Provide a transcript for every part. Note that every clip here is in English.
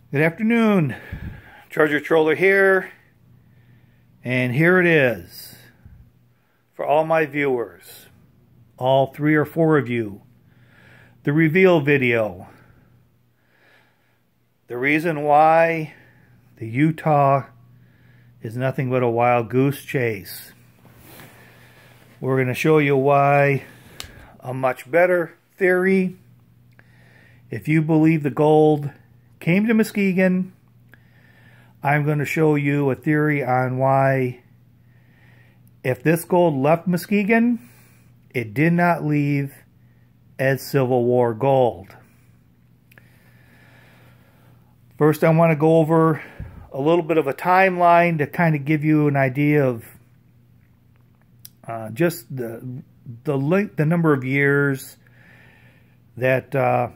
Good afternoon. Treasure Troller here. And here it is. For all my viewers. All 3 or 4 of you. The reveal video. The reason why the Utah is nothing but a wild goose chase. We're going to show you why a much better theory. If you believe the gold came to Muskegon, I'm going to show you a theory on why if this gold left Muskegon, it did not leave as Civil War gold. First, I want to go over a little bit of a timeline to kind of give you an idea of just the number of years that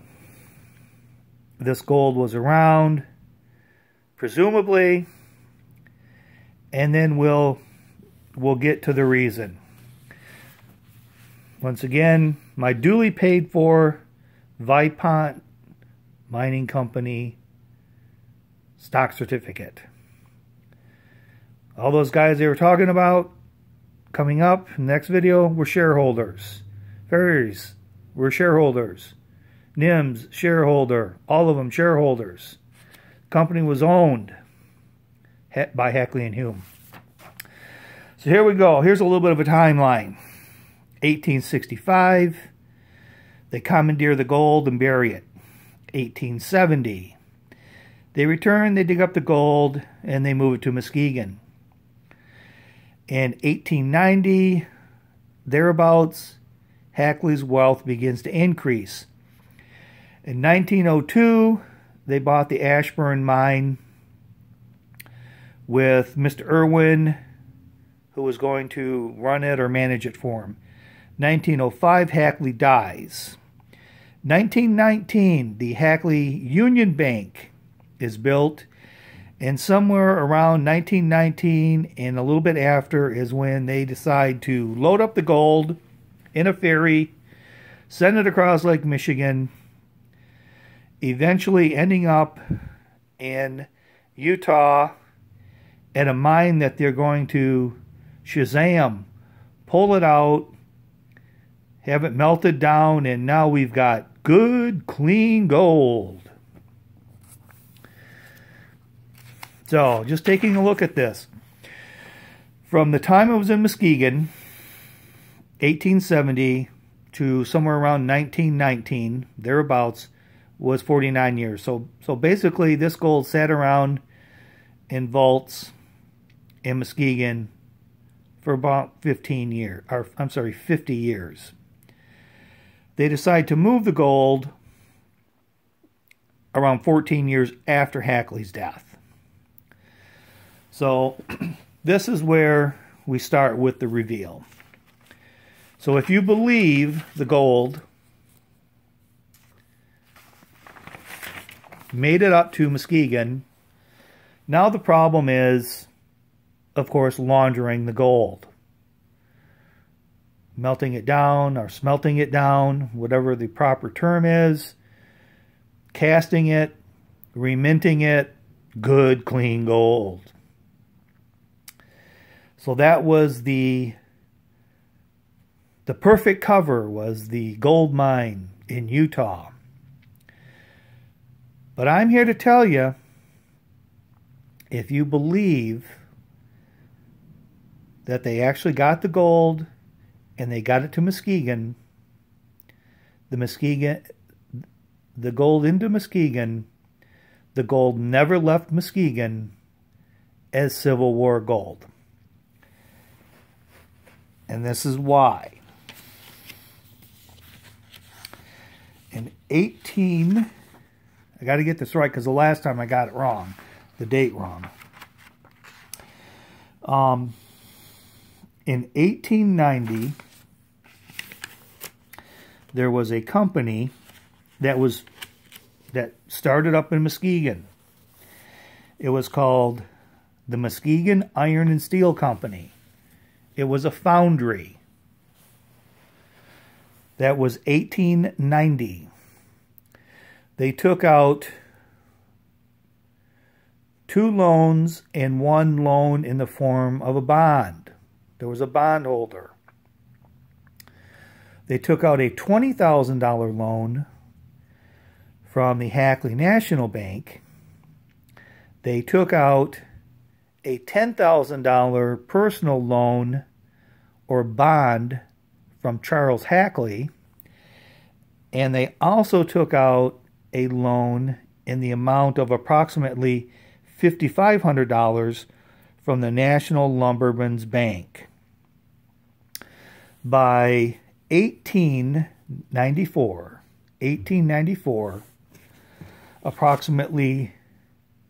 this gold was around, presumably, and then we'll get to the reason. Once again, my duly paid for Vipont Mining Company stock certificate. All those guys they were talking about coming up in the next video were shareholders. Ferries were shareholders. NIMS shareholder. All of them shareholders. Company was owned by Hackley and Hume. So here we go. Here's a little bit of a timeline. 1865, they commandeer the gold and bury it. 1870, they return, they dig up the gold, and they move it to Muskegon. In 1890, thereabouts, Hackley's wealth begins to increase. In 1902, they bought the Ashburn mine with Mr. Irwin, who was going to run it or manage it for him. 1905, Hackley dies. 1919, the Hackley Union Bank is built, and somewhere around 1919 and a little bit after is when they decide to load up the gold in a ferry, send it across Lake Michigan, eventually ending up in Utah at a mine that they're going to Shazam, pull it out, have it melted down, and now we've got good, clean gold. So, just taking a look at this. From the time it was in Muskegon, 1870, to somewhere around 1919, thereabouts, was 49 years. So basically, this gold sat around in vaults in Muskegon for about 50 years. They decide to move the gold around 14 years after Hackley's death. So this is where we start with the reveal. So if you believe the gold made it up to Muskegon, now the problem is, of course, laundering the gold. Melting it down or smelting it down, whatever the proper term is. Casting it, reminting it, good, clean gold. So that was the perfect cover, was the gold mine in Utah. But I'm here to tell you, if you believe that they actually got the gold and they got it to Muskegon, the gold into Muskegon, the gold never left Muskegon as Civil War gold. And this is why. In I got to get this right because the last time I got it wrong, the date wrong. In 1890, there was a company that started up in Muskegon. It was called the Muskegon Iron and Steel Company. It was a foundry. That was 1890. They took out 2 loans and 1 loan in the form of a bond. There was a bondholder. They took out a $20,000 loan from the Hackley National Bank. They took out a $10,000 personal loan or bond from Charles Hackley, and they also took out a loan in the amount of approximately $5,500 from the National Lumbermen's Bank. By 1894, approximately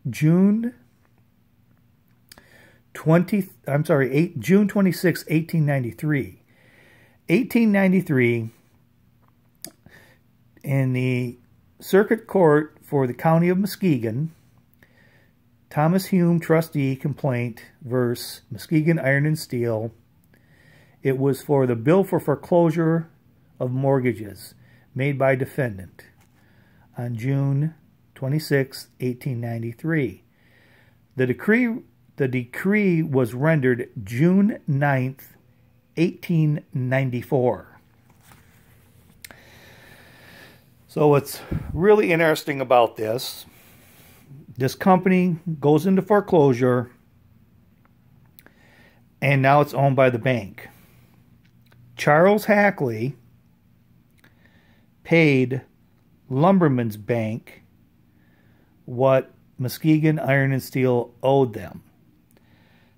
June 26, 1893. 1893, in the Circuit Court for the County of Muskegon, Thomas Hume trustee complaint versus Muskegon Iron and Steel. It was for the bill for foreclosure of mortgages made by defendant on June 26, 1893. The decree was rendered June 9th, 1894. So what's really interesting about this company goes into foreclosure, and now it's owned by the bank. Charles Hackley paid Lumbermen's Bank what Muskegon Iron and Steel owed them.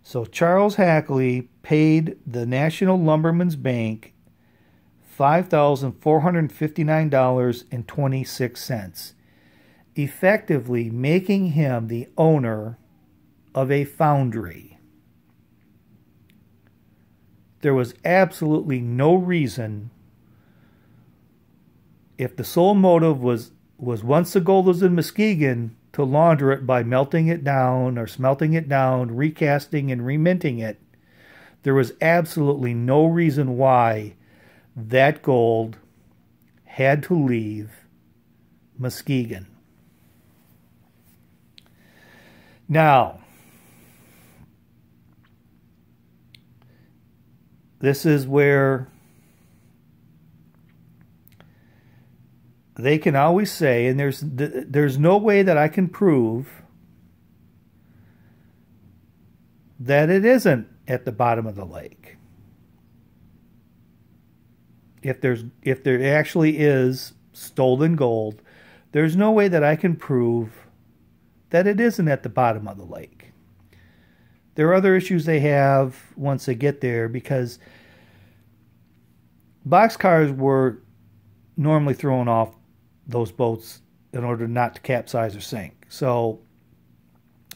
So Charles Hackley paid the National Lumbermen's Bank $5,459.26, effectively making him the owner of a foundry. There was absolutely no reason, if the sole motive was once the gold was in Muskegon, to launder it by melting it down or smelting it down, recasting and reminting it. There was absolutely no reason why that gold had to leave Muskegon. Now, this is where they can always say, and there's no way that I can prove that it isn't at the bottom of the lake. If there actually is stolen gold, there's no way that I can prove that it isn't at the bottom of the lake. There are other issues they have once they get there, because boxcars were normally thrown off those boats in order not to capsize or sink. So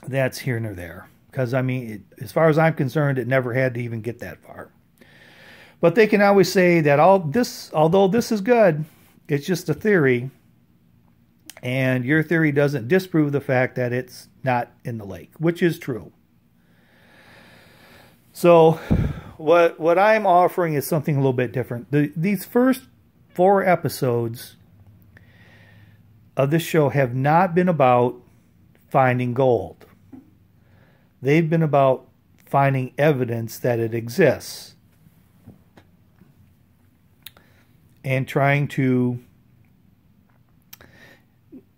that's here nor there. Because, I mean, as far as I'm concerned, it never had to even get that far. But they can always say that although this is good, it's just a theory, and your theory doesn't disprove the fact that it's not in the lake, which is true. So what I'm offering is something a little bit different. These first 4 episodes of this show have not been about finding gold. They've been about finding evidence that it exists and trying to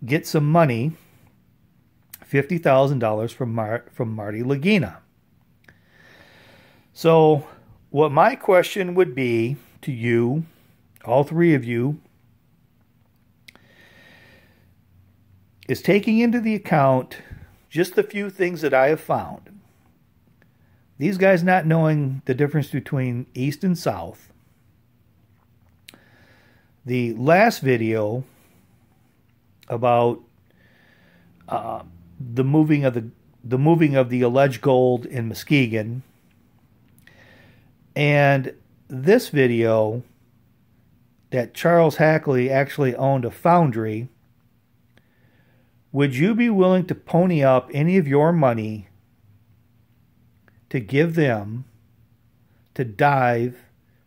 get some money, $50,000 from Marty Lagina. So what my question would be to you, all 3 of you, is taking into the account just the few things that I have found. These guys not knowing the difference between east and south. The last video about the moving of the alleged gold in Muskegon, and this video that Charles Hackley actually owned a foundry. Would you be willing to pony up any of your money to give them to dive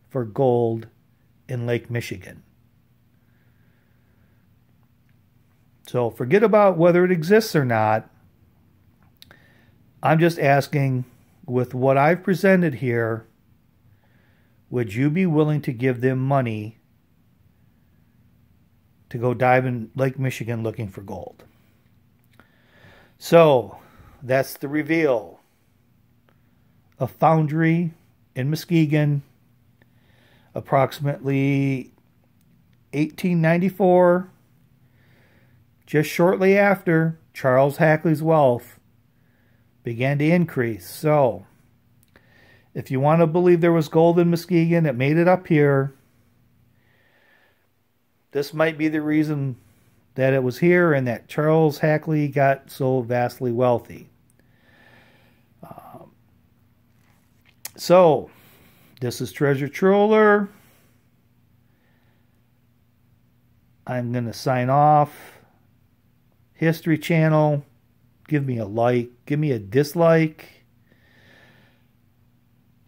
for gold in Lake Michigan? So forget about whether it exists or not. I'm just asking, with what I've presented here, would you be willing to give them money to go dive in Lake Michigan looking for gold? So, that's the reveal. A foundry in Muskegon, approximately 1894, just shortly after Charles Hackley's wealth began to increase. So, if you want to believe there was gold in Muskegon, it made it up here. This might be the reason that it was here and that Charles Hackley got so vastly wealthy. So, this is Treasure Troller. I'm going to sign off. History Channel, give me a like, give me a dislike.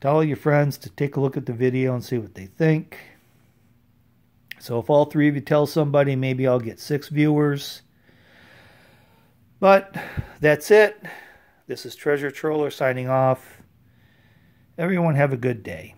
Tell all your friends to take a look at the video and see what they think. So if all 3 of you tell somebody, maybe I'll get 6 viewers. But that's it. This is Treasure Troller signing off. Everyone have a good day.